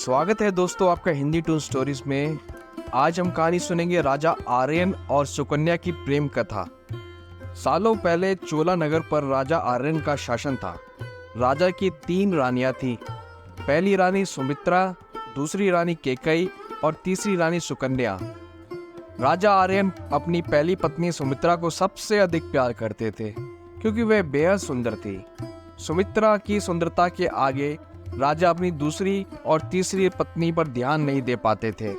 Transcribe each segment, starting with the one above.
स्वागत है दोस्तों आपका हिंदी टून स्टोरीज में। आज हम कहानी सुनेंगे राजा आर्यन और सुकन्या की प्रेम कथा। सालों पहले चोला नगर पर राजा आर्यन का शासन था। राजा की 3 रानियां थीं। पहली रानी सुमित्रा, दूसरी रानी केकई और तीसरी रानी सुकन्या। राजा आर्यन अपनी पहली पत्नी सुमित्रा को सबसे अधिक प्यार करते थे क्योंकि वह बेहद सुंदर थी। सुमित्रा की सुंदरता के आगे राजा अपनी दूसरी और तीसरी पत्नी पर ध्यान नहीं दे पाते थे।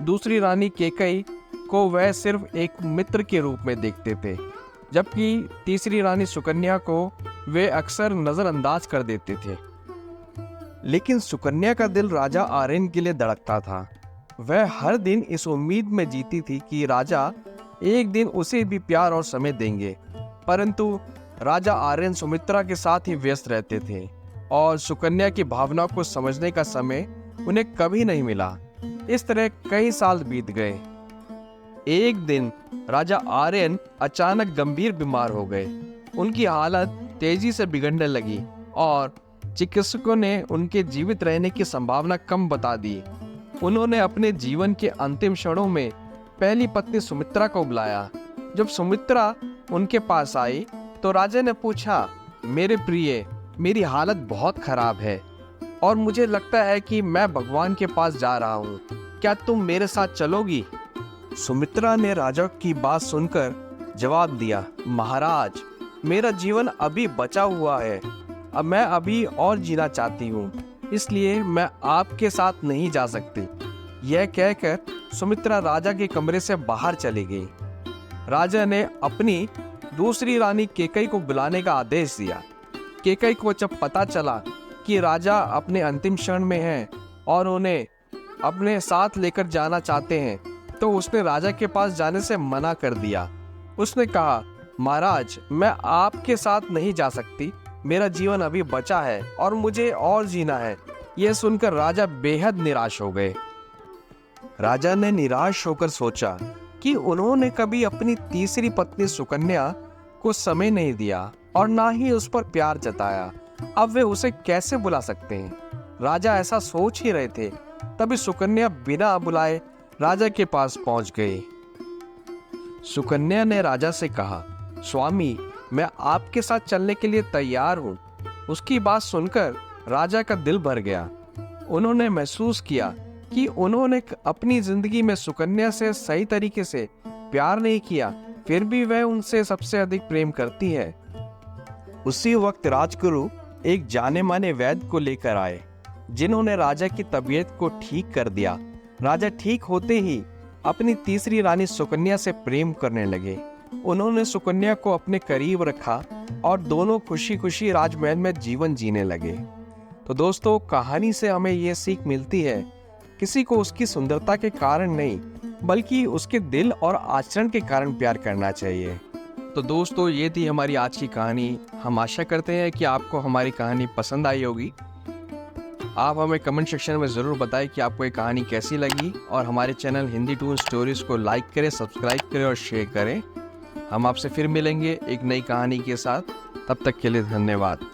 दूसरी रानी केकई को वह सिर्फ एक मित्र के रूप में देखते थे, जबकि तीसरी रानी सुकन्या को वे अक्सर नजरअंदाज कर देते थे। लेकिन सुकन्या का दिल राजा आर्यन के लिए धड़कता था। वह हर दिन इस उम्मीद में जीती थी कि राजा एक दिन उसे भी प्यार और समय देंगे, परंतु राजा आर्यन सुमित्रा के साथ ही व्यस्त रहते थे और सुकन्या की भावना को समझने का समय उन्हें कभी नहीं मिला। इस तरह कई साल बीत गए। एक दिन राजा आर्यन अचानक गंभीर बीमार हो गए। उनकी हालत तेजी से बिगड़ने लगी और चिकित्सकों ने उनके जीवित रहने की संभावना कम बता दी। उन्होंने अपने जीवन के अंतिम क्षणों में पहली पत्नी सुमित्रा को बुलाया। जब सुमित्रा उनके पास आई तो राजा ने पूछा, मेरे प्रिय, मेरी हालत बहुत खराब है और मुझे लगता है कि मैं भगवान के पास जा रहा हूँ। क्या तुम मेरे साथ चलोगी? सुमित्रा ने राजा की बात सुनकर जवाब दिया, महाराज, मेरा जीवन अभी बचा हुआ है। अब मैं अभी और जीना चाहती हूँ, इसलिए मैं आपके साथ नहीं जा सकती। यह कहकर सुमित्रा राजा के कमरे से बाहर चली गई। राजा ने अपनी दूसरी रानी केकई को बुलाने का आदेश दिया। केकई को जब पता चला कि राजा अपने अंतिम क्षण में हैं और उन्हें अपने साथ लेकर जाना चाहते हैं, तो उसने राजा के पास जाने से मना कर दिया। उसने कहा, महाराज, मैं आपके साथ नहीं जा सकती। मेरा जीवन अभी बचा है और मुझे और जीना है। यह सुनकर राजा बेहद निराश हो गए। राजा ने निराश होकर सोचा कि उन्होंने कभी अपनी तीसरी पत्नी सुकन्या को समय नहीं दिया और ना ही उस पर प्यार जताया। अब वे उसे कैसे बुला सकते हैं? राजा ऐसा सोच ही रहे थे, तभी सुकन्या बिना बुलाए राजा के पास पहुंच गई। सुकन्या ने राजा से कहा, स्वामी, मैं आपके साथ चलने के लिए तैयार हूं। उसकी बात सुनकर राजा का दिल भर गया। उन्होंने महसूस किया कि उन्होंने अपनी जिंदगी में सुकन्या से सही तरीके से प्यार नहीं किया, फिर भी वह उनसे सबसे अधिक प्रेम करती है। उसी वक्त राजगुरु एक जाने माने वैद्य को लेकर आए, जिन्होंने राजा की तबीयत को ठीक कर दिया। राजा ठीक होते ही अपनी तीसरी रानी सुकन्या से प्रेम करने लगे। उन्होंने सुकन्या को अपने करीब रखा और दोनों खुशी खुशी राजमहल में जीवन जीने लगे। तो दोस्तों, कहानी से हमें यह सीख मिलती है, किसी को उसकी सुंदरता के कारण नहीं, बल्कि उसके दिल और आचरण के कारण प्यार करना चाहिए। तो दोस्तों, ये थी हमारी आज की कहानी। हम आशा करते हैं कि आपको हमारी कहानी पसंद आई होगी। आप हमें कमेंट सेक्शन में ज़रूर बताएं कि आपको ये कहानी कैसी लगी और हमारे चैनल हिंदी टून स्टोरीज को लाइक करें, सब्सक्राइब करें और शेयर करें। हम आपसे फिर मिलेंगे एक नई कहानी के साथ। तब तक के लिए धन्यवाद।